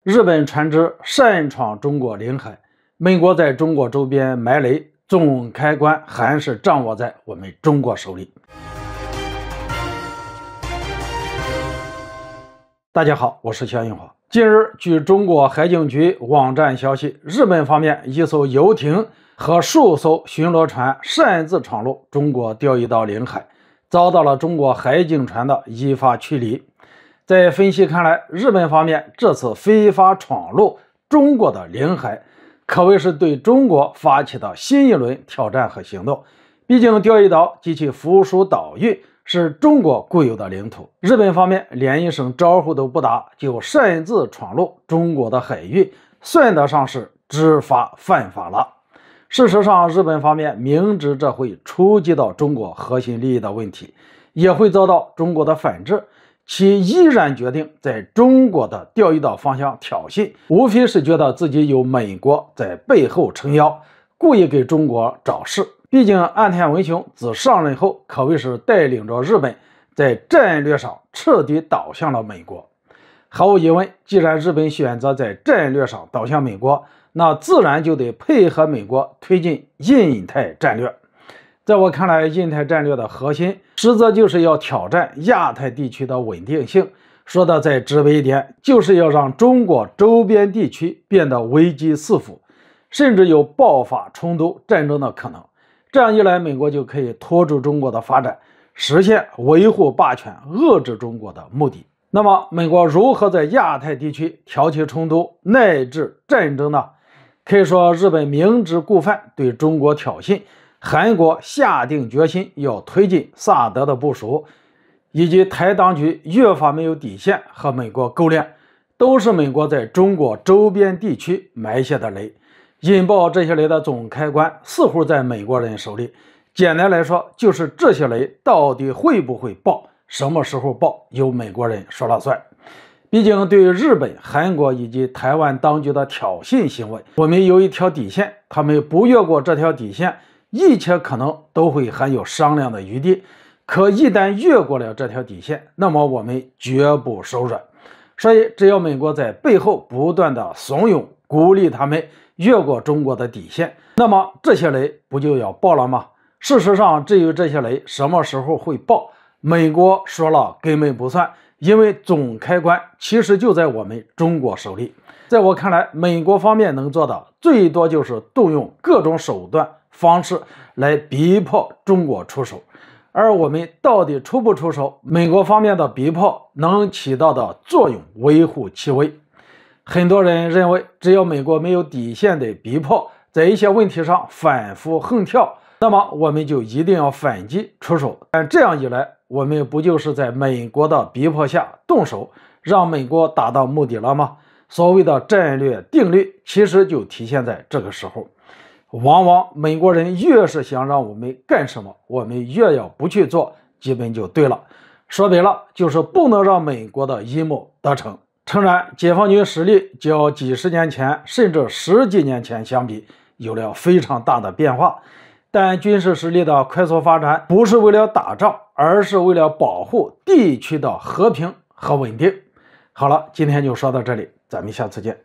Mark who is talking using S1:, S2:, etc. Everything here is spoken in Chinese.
S1: 日本船只擅闯中国领海，美国在中国周边埋雷，总开关还是掌握在我们中国手里。大家好，我是肖映华。近日，据中国海警局网站消息，日本方面一艘游艇和数艘巡逻船擅自闯入中国钓鱼岛领海，遭到了中国海警船的依法驱离。在分析看来，日本方面这次非法闯入中国的领海，可谓是对中国发起的新一轮挑战和行动。毕竟钓鱼岛及其附属岛屿是中国固有的领土，日本方面连一声招呼都不打，就擅自闯入中国的海域，算得上是知法犯法了。事实上，日本方面明知这会触及到中国核心利益的问题，也会遭到中国的反制，其依然决定在中国的钓鱼岛方向挑衅，无非是觉得自己有美国在背后撑腰，故意给中国找事。毕竟岸田文雄自上任后，可谓是带领着日本在战略上彻底倒向了美国。毫无疑问，既然日本选择在战略上倒向美国，那自然就得配合美国推进印太战略。在我看来，印太战略的核心实则就是要挑战亚太地区的稳定性，说的再直白一点，就是要让中国周边地区变得危机四伏，甚至有爆发冲突战争的可能。这样一来，美国就可以拖住中国的发展，实现维护霸权、遏制中国的目的。那么，美国如何在亚太地区挑起冲突乃至战争呢？可以说，日本明知故犯，对中国挑衅。韩国下定决心要推进萨德的部署，以及台当局越发没有底线和美国勾连，都是美国在中国周边地区埋下的雷。引爆这些雷的总开关似乎在美国人手里。简单来说，就是这些雷到底会不会爆，什么时候爆，由美国人说了算。毕竟对于日本、韩国以及台湾当局的挑衅行为，我们有一条底线，他们不越过这条底线，一切可能都会还有商量的余地，可一旦越过了这条底线，那么我们绝不手软。所以只要美国在背后不断的怂恿鼓励他们越过中国的底线，那么这些雷不就要爆了吗？事实上，至于这些雷什么时候会爆，美国说了根本不算，因为总开关其实就在我们中国手里。在我看来，美国方面能做的最多就是动用各种手段方式来逼迫中国出手，而我们到底出不出手，美国方面的逼迫能起到的作用微乎其微。很多人认为，只要美国没有底线的逼迫，在一些问题上反复横跳，那么我们就一定要反击出手。但这样一来，我们不就是在美国的逼迫下动手，让美国达到目的了吗？所谓的战略定律其实就体现在这个时候。往往美国人越是想让我们干什么，我们越要不去做，基本就对了。说白了，就是不能让美国的阴谋得逞。诚然，解放军实力较几十年前甚至十几年前相比有了非常大的变化，但军事实力的快速发展不是为了打仗，而是为了保护地区的和平和稳定。好了，今天就说到这里，咱们下次见。